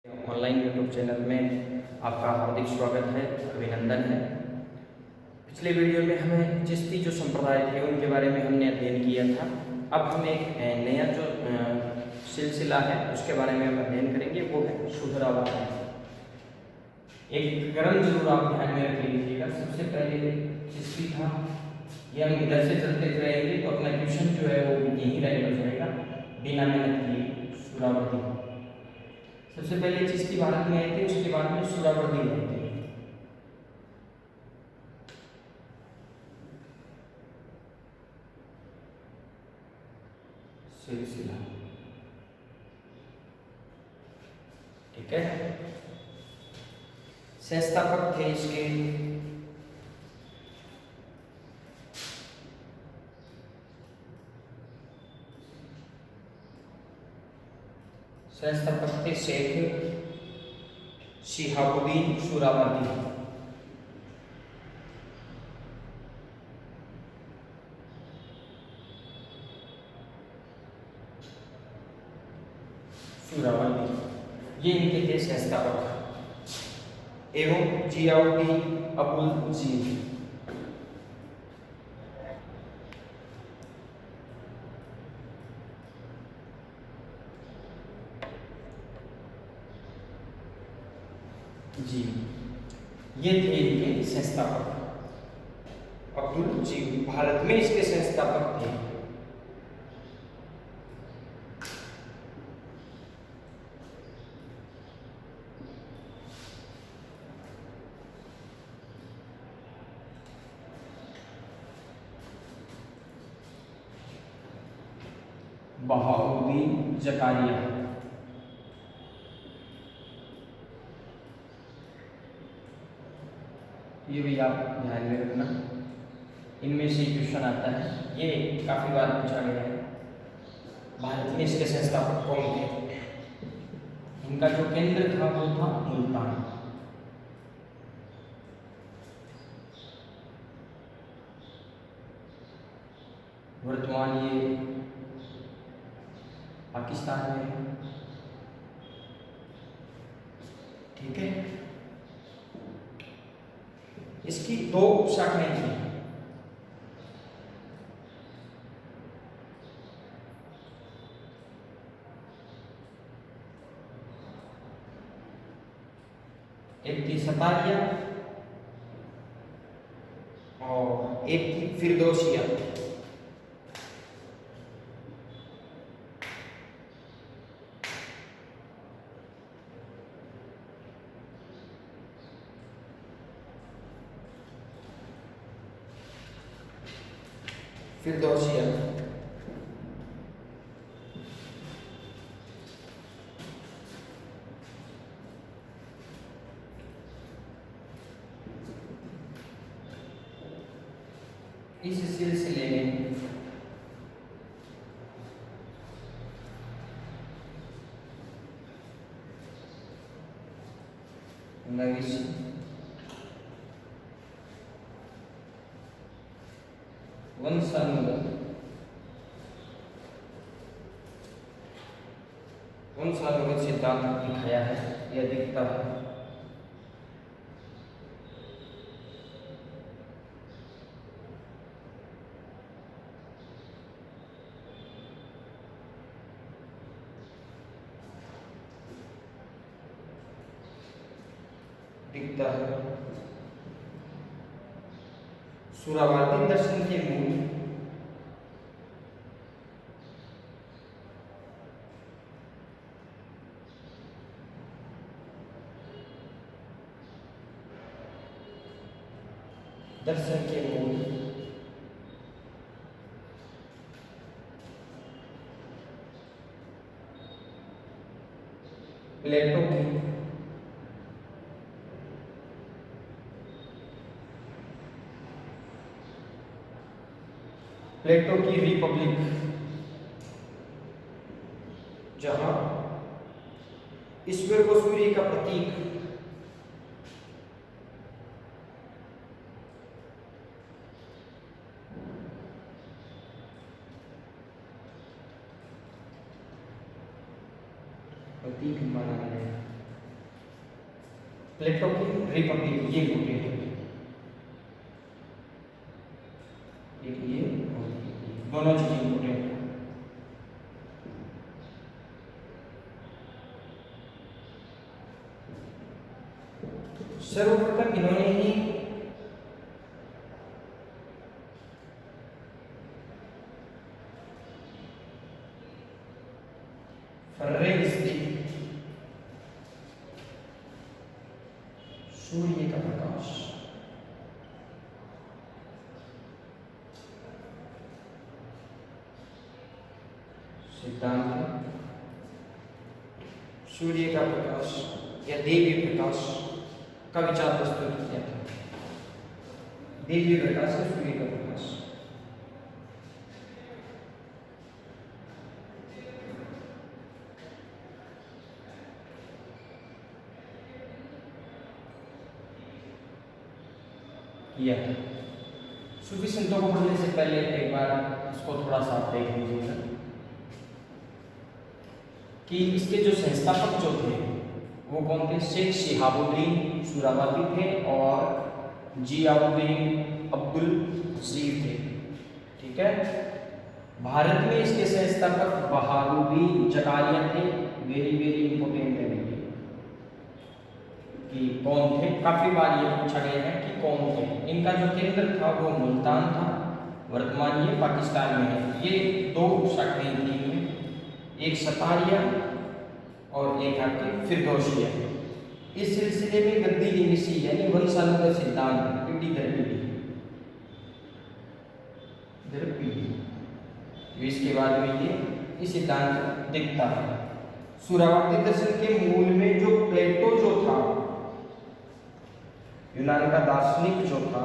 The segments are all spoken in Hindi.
ऑनलाइन यूट्यूब चैनल में आपका हार्दिक स्वागत है, अभिनंदन है। पिछले वीडियो में हमें चिश्ती जो संप्रदाय थे उनके बारे में हमने अध्ययन किया था। अब हम एक नया जो सिलसिला है उसके बारे में हम अध्ययन करेंगे, वो है शुभरावादी। एक क्रम जरूर आप ध्यान में रख लीजिएगा। सबसे पहले चिश्ती था, ये हम इधर से चलते रहेंगे तो अपना क्वेश्चन जो है वो यहीं राइट हो जाएगा बिना मेहनत किए। शुभरावादी सबसे पहले चिश्ती भारत में आए थे, उसके बाद में सुहरावर्दी आए थे। सिलसिला, ठीक है। संस्थापक थे इसके शेख शिहाबुद्दीन सुहरावर्दी। ये इनके थे संस्थापक। एवं जियाउद्दीन अबुल जी, ये थे इनके संस्थापक। अब्दुल जी भारत में इसके संस्थापक थे। बहाउद्दीन जकारिया, ये भी आप ध्यान में रखना, इनमें से क्वेश्चन आता है, ये काफी बार पूछा गया है। भारत में इसके संस्थापक कौन थे? इनका जो केंद्र था वो था मुल्तान। वर्तमान ये पाकिस्तान में है, ठीक है। इसकी दो उपशाखाएं थी। एक थी सतारिया और एक थी फिरदौसिया। फिरदौसिया इस सिलसिले में नविश वंशानुगत सिद्धांत दिखाया है, यह दिखता है। सुहरावर्दी दर्शन के मूल प्लेटो की रिपब्लिक, जहां ईश्वर को सूर्य का प्रतीक माना गया है। प्लेटो की रिपब्लिक, ये इम्पोर्टेंट है। एक ये दोनों चीजें इम्पोर्टेंट है। सर्वप्रथम इन्होंने ही सूर्य का प्रकाश सिद्धांत, सूर्य का प्रकाश या देवी प्रकाश का विचार प्रस्तुत किया था। देवी प्रकाश या सूर्य का प्रकाश। किया था। सूफी संतों को पढ़ने से पहले एक बार इसको थोड़ा सा आप देख लीजिएगा कि इसके जो संस्थापक जो थे वो कौन थे। शेख शिहाबुद्दीन सुहरावर्दी थे और जियाउद्दीन अब्दुल नसीर थे। ठीक है। भारत में इसके संस्थापक बहारुद्दीन जकारिया थे। वेरी वेरी इंपॉर्टेंट है कि कौन थे। काफी बार ये पूछा गया है कि कौन थे। इनका जो केंद्र था वो मुल्तान था, वर्तमान ये पाकिस्तान में है। ये दो शाखाएं थी इनमें, एक सतारिया और एक आपकी फिरदौसिया। इस सिलसिले में गद्दी निमिसी यानी वंशानुगत सिद्धांत पीढ़ी दर पीढ़ी, इसके बाद में ये सिद्धांत दिखता है। सुहरावर्दी दर्शन के मूल में जो प्लेटो जो था, यूनान का दार्शनिक जो था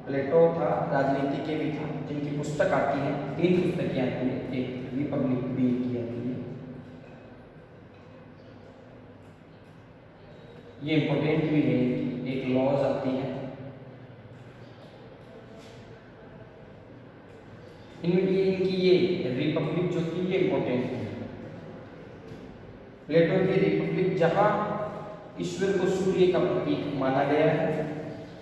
प्लेटो था, राजनीति के भी था, जिनकी पुस्तक आती है, 3 पुस्तकें आती है, एक रिपब्लिक भी की आती है। ये इंपॉर्टेंट भी है, एक लॉज आती है। इनकी ये रिपब्लिक जो थी ये इंपॉर्टेंट है। प्लेटो की रिपब्लिक जहां ईश्वर को सूर्य का प्रतीक माना गया है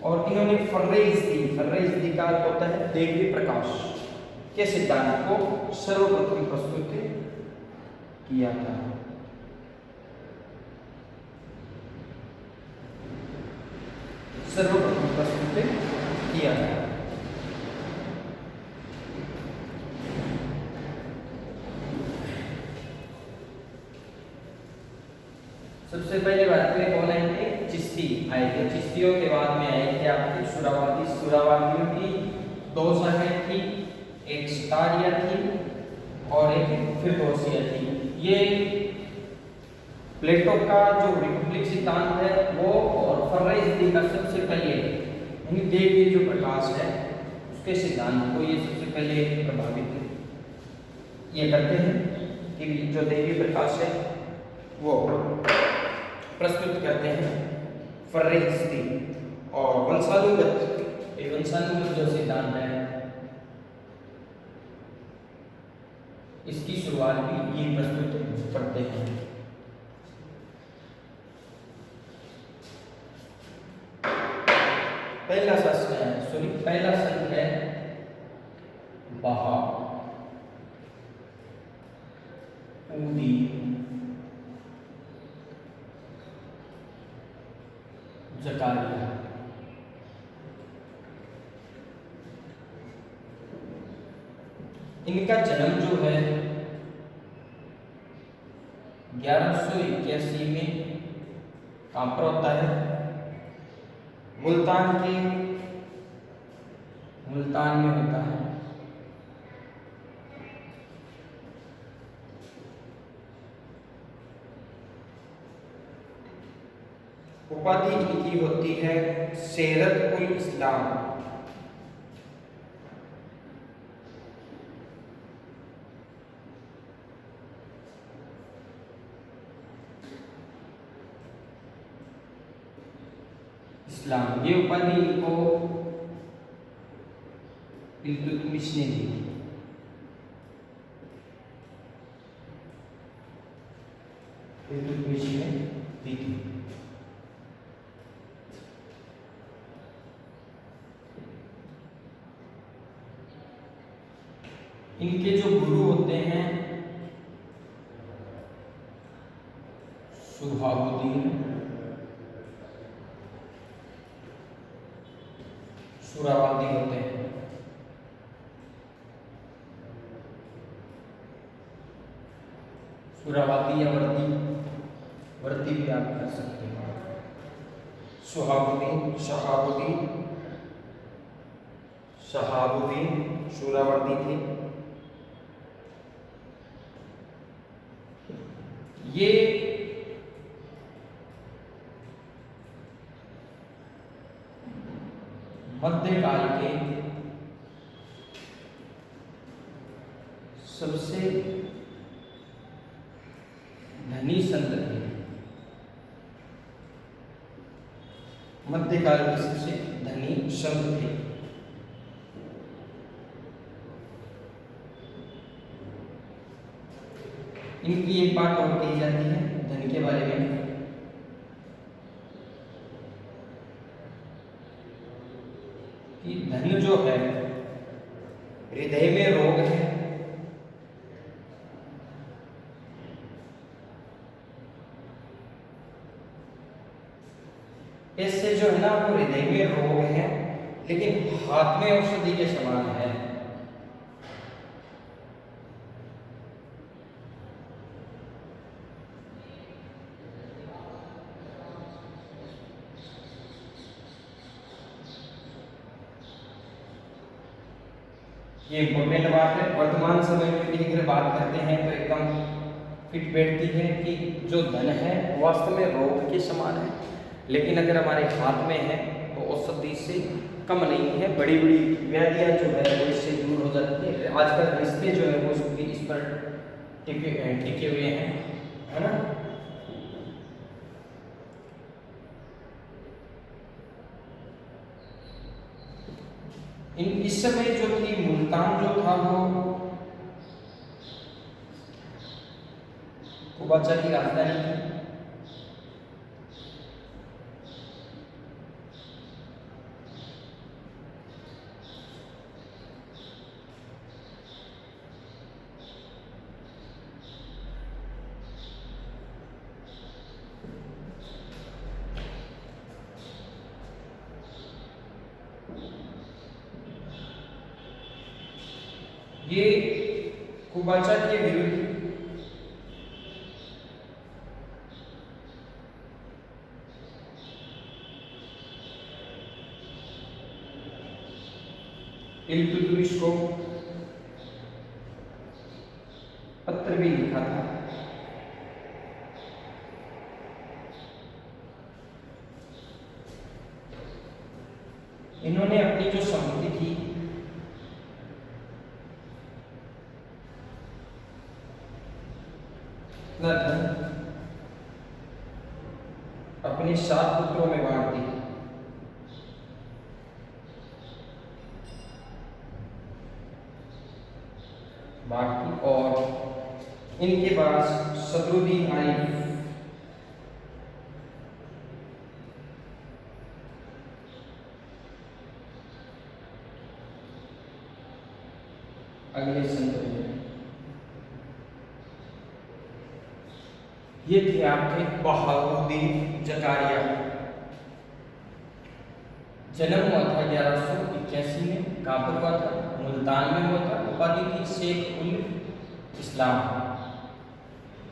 और इन्होंने फर्रेज़दी का अर्थ होता है देवी प्रकाश के सिद्धांत को सर्वप्रथम प्रस्तुत किया था। सर्वप्रथम प्रस्तुत किया था। सबसे पहले भारत में कौन आए थे? चिश्ती आए थे। चिश्तियों के बाद में आए थे आपके सुहरावर्दी। सुहरावर्दियों की 2 शाखाएं थी, एक सतारिया थी और एक फिरदौसिया थी। ये प्लेटो का जो रिपब्लिक सिद्धांत है वो और फर्रेज़दी का सबसे पहले देवी जो प्रकाश है उसके सिद्धांत को ये सबसे पहले प्रभावित ये करते हैं कि जो देवी प्रकाश है वो प्रस्तुत करते हैं फर्रेज़दी। और वंशानुगत जो सिद्धांत है इसकी शुरुआत भी ये प्रस्तुत करते हैं। पहला संत है बहाउद्दीन जकारिया। इनका जन्म जो है 1181 में कहाँ पर होता है? मुल्तान में होता है। उपाधि इनकी होती है सेरत उल इस्लाम। ये उपाधि इनको इल्तुतमिश ने दी थी। इल्तुतमिश ने दी थी। इनके जो गुरु होते हैं सुहाबुद्दीन सुरावादी होते हैं। सुरावादी या वर्दी भी आप कर सकते हैं। शहाबुद्दीन सुरावर्दी थे। ये मध्यकाल के सबसे धनी संत थे। मध्यकाल के सबसे धनी संत थे। इनकी एक बात और कही जाती है धन के बारे में कि धन जो है हृदय में रोग है, इससे जो है ना वो हृदय में रोग है लेकिन हाथ में औषधि के समान है। ये इम्पोर्टेंट बात है। वर्तमान समय में भी अगर बात करते हैं तो एकदम फिट बैठती है कि जो धन है वास्तव में रोग के समान है, लेकिन अगर हमारे हाथ में है तो औषधि से कम नहीं है। बड़ी बड़ी व्याधियां जो है वो इससे दूर हो जाती है। आजकल रिश्ते जो है वो इस पर टिके हुए हैं, है ना। इस समय जो थी मुल्तान जो था वो कुबाचा की राजधानी थी। ये कुबाचा के विरुद्ध इल्तुतमिश को पत्र भी लिखा था। इन्होंने अपनी जो संपत्ति थी अपने 7 पुत्रों में बांट दी। और इनके पास सदरुद्दीन आरिफ अगले संत हुए। ये थे आपके बहाउद्दीन जकारिया। जन्म हुआ था 1181 में। कहाँ पर हुआ था? मुल्तान में हुआ था। उपाधि थी शेख उल इस्लाम।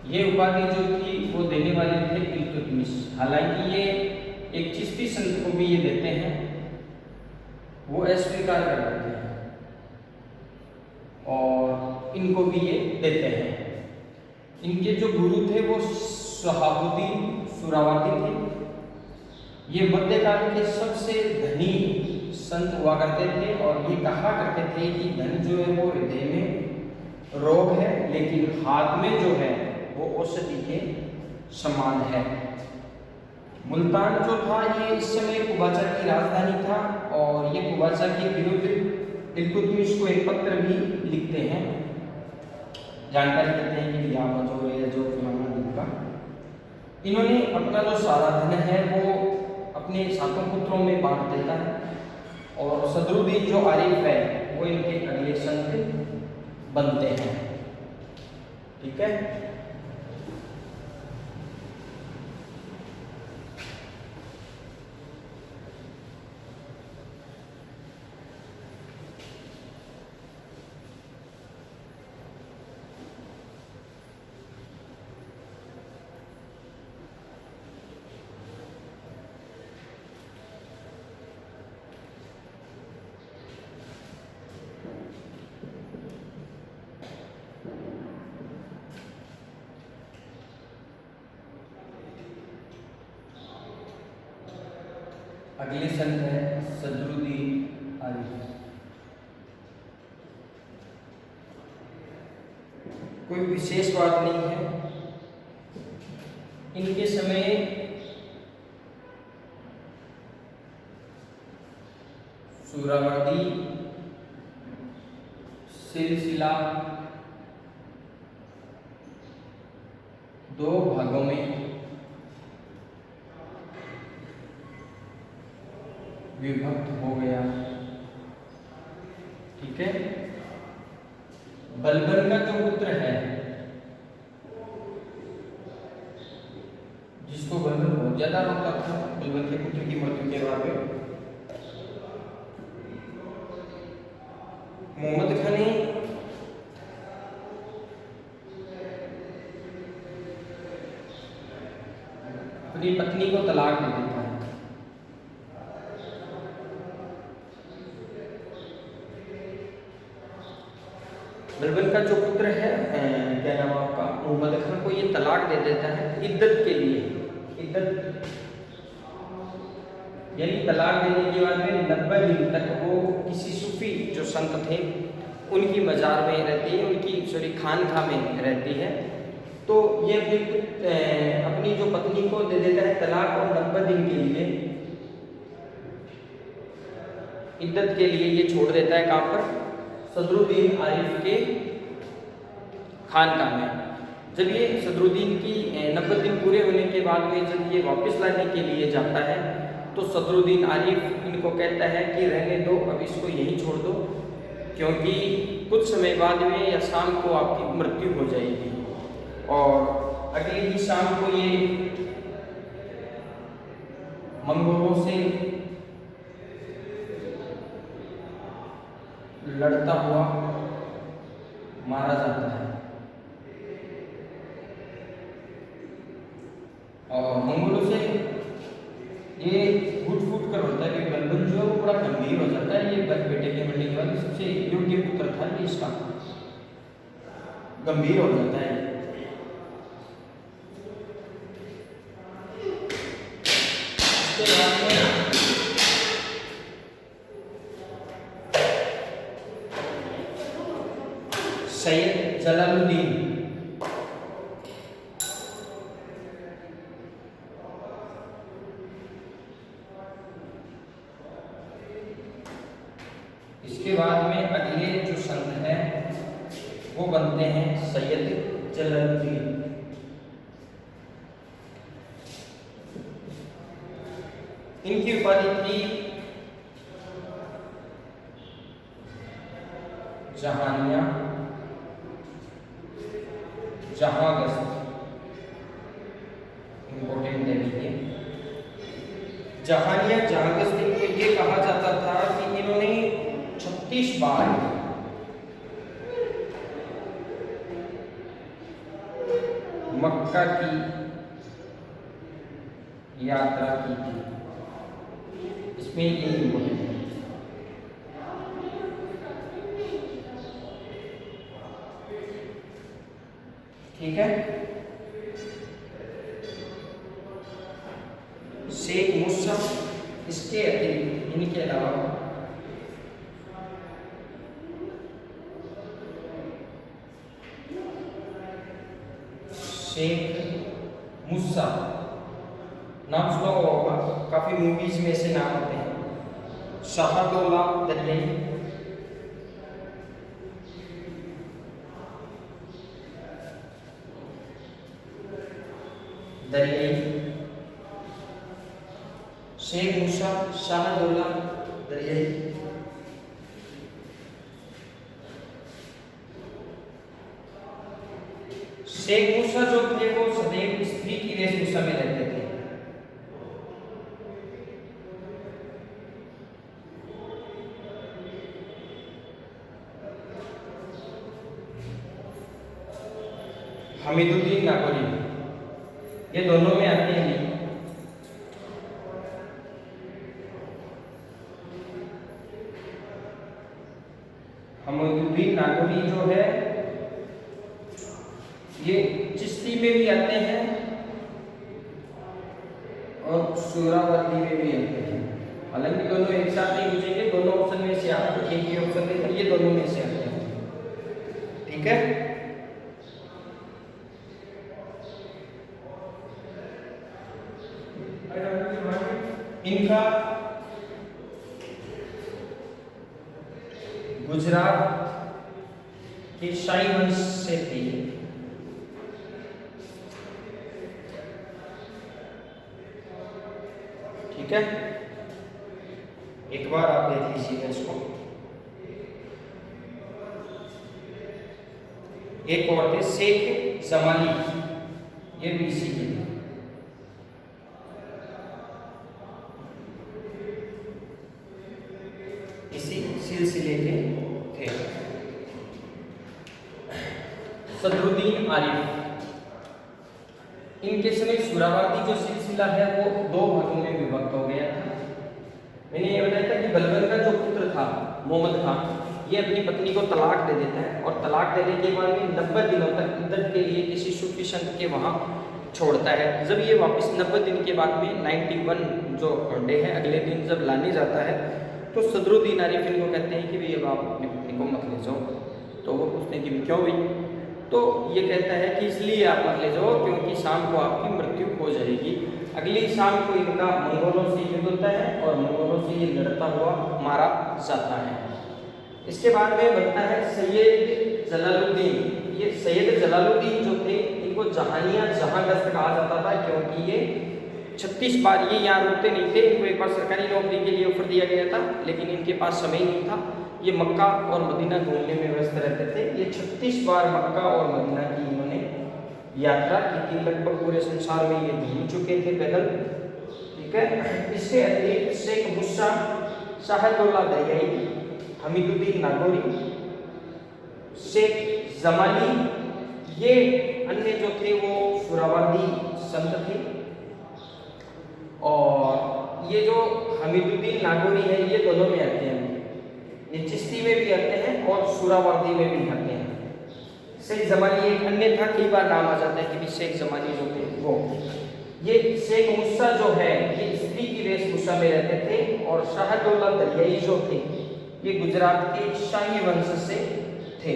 ये उपाधि जो थी वो देने वाले थे इल्तुतमिश। हालांकि ये एक चिश्ती संत को भी ये देते हैं, वो अस्वीकार कर देते हैं और इनको भी ये देते हैं। इनके जो गुरु थे वो शहाबुद्दीन सुरावादी थे। ये मध्यकाल के सबसे धनी संत हुआ करते थे और ये कहा करते थे कि धन जो है वो हृदय में रोग है लेकिन हाथ में जो है वो औषधि के समान है। मुल्तान जो था ये इस समय कुबाचा की राजधानी था और ये कुबाचा के विरुद्ध इल्तुतमिश को एक पत्र भी लिखते हैं, जानकारी देते हैं कि यहाँ जो है जो फलाना दिन का। इन्होंने अपना जो सारा धन है वो अपने 7 पुत्रों में बांट देता है और सदरुद्दीन जो आरिफ है वो इनके अगले संत बनते हैं। ठीक है, अगले संत है सदरुद्दीन आरिफ। कोई विशेष बात नहीं है, इनके समय सुहरावर्दी सिलसिला 2 भागों में विभक्त हो गया। ठीक है, बलबन का जो पुत्र है, जिसको बलबन बहुत ज्यादा रोकता था, बलबन के पुत्र की मृत्यु के बाद में मोहम्मद खान ने अपनी पत्नी को तलाक दे देता है। बलबन का जो पुत्र है, क्या नाम आपका, मोहम्मद खान को ये तलाक दे देता है इद्दत के लिए। इद्दत यानी तलाक देने के बाद में 90 दिन तक वो किसी सूफी जो संत थे उनकी मजार में रहती है, उनकी खानका में रहती है। तो ये अपनी जो पत्नी को दे देता है तलाक, और 90 दिन के लिए इद्दत के लिए ये छोड़ देता है। कहाँ पर? सदरुद्दीन आरिफ के खानका में। जब ये सदरुद्दीन की 90 दिन पूरे होने के बाद में जब ये वापस लाने के लिए जाता है तो सदरुद्दीन आरिफ इनको कहता है कि रहने दो, अब इसको यहीं छोड़ दो, क्योंकि कुछ समय बाद में या शाम को आपकी मृत्यु हो जाएगी। और अगले ही शाम को ये मंगोलों से लड़ता हुआ मारा जाता है। और मंगोलों से ये फूट कर होता है कि बलबन जो है वो बड़ा गंभीर हो जाता है। ये बेटे के मरने के बाद सबसे योग्य पुत्र था, ये इसका गंभीर हो जाता है। इसके बाद में सैयद जलालुद्दीन इसके बाद में अगले जो संत हैं वो बनते हैं सैयद जलालुद्दीन। इनकी उपाधि थी जहानिया जहांगस्त। इंपॉर्टेंट है ये जहानिया जहांगस्त। इनको ये कहा जाता था कि इन्होंने 36 बार मक्का की यात्रा की थी। इसमें ये इंपॉर्टेंट है। ठीक है, शेख मूसा, इसके अतिरिक्त इनके अलावा शेख मूसा नाम सुना होगा, काफी मूवीज में से नाम आते हैं। शाहदौला दरियाई, शेख मूसा शाहदौला दरियाई। शेख मूसा जो थे वो सदैव स्त्री की वेशभूषा में रहते थे। हमीदुद्दीन नागौरी, ये दोनों में आते हैं। हमीदुद्दीन नागौरी जो है ये चिश्ती में भी आते हैं और सुहरावर्दी में भी आते हैं। हालांकि दोनों एक साथ नहीं पूछेंगे, दोनों ऑप्शन में से आपको एक ही ऑप्शन देगा, ये दोनों में से आते हैं। ठीक है, इनका गुजरात के शाही वंश से थी। ठीक है, एक बार आप देख लीजिएगा इसको। एक और थे शेख जमाली, ये भी इसी के थे। इसी सिलसिले के थे। सदरुद्दीन आरिफ, इनके समय सुहरावर्दी जो सिलसिला है वो दो भागों में विभक्त हो गया था। मैंने ये बताया था कि बलबन का जो पुत्र था मोहम्मद खान, ये अपनी पत्नी को तलाक दे देता है और तलाक देने के बाद में 90 दिनों तक इद्दत के लिए किसी सूफी संत के वहाँ छोड़ता है। जब ये वापस 90 दिन के बाद में 91 जो डे है, अगले दिन जब लाने जाता है तो सदरुद्दीन आरिफ इनको कहते हैं कि भाई अब आप अपनी पत्नी को मत ले जाओ। तो वो पूछते हैं कि क्यों भाई? तो ये कहता है कि इसलिए आप मत ले जाओ क्योंकि शाम को आपकी मृत्यु हो जाएगी। अगली शाम को इनका मंगोलों से युद्ध होता है और मंगोलों से ये लड़ता हुआ मारा जाता है। इसके बाद में बनता है सैयद जलालुद्दीन। ये सैयद जलालुद्दीन जो थे इनको जहानिया जहांगस्त कहा जाता था क्योंकि ये 36 बार ये यहाँ रुकते नहीं थे। इनको एक बार सरकारी नौकरी के लिए ऑफर दिया गया था लेकिन इनके पास समय नहीं था। ये मक्का और मदीना घूमने में व्यस्त रहते थे। ये 36 बार मक्का और मदीना की इन्होंने यात्रा की थी। लगभग पूरे संसार में ये घूम चुके थे पैदल। ठीक है, इसके अतिरिक्त शेख मूसा, शाहदौला दरियाई, हमीदुद्दीन नागौरी, शेख जमाली, ये अन्य जो थे वो सुहरावर्दी संत थे। और ये जो हमीदुद्दीन नागौरी है ये दोनों में आते हैं, ये चिश्ती में भी आते हैं और सुहरावर्दी में भी आते हैं। शेख जमाली एक अन्य था, कई बार नाम आ जाता है कि शेख जमाली जो थे वो। ये शेख मूसा जो है ये स्त्री की वेशभूषा में रहते थे और शाहदौला दरियाई जो थे ये गुजरात के शाही वंश से थे।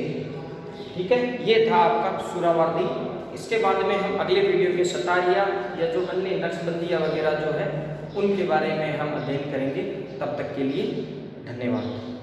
ठीक है, ये था आपका सुहरावर्दी। इसके बाद में हम अगले वीडियो में सतारिया या जो अन्य नक्शबंदिया वगैरह जो है उनके बारे में हम अध्ययन करेंगे। तब तक के लिए धन्यवाद।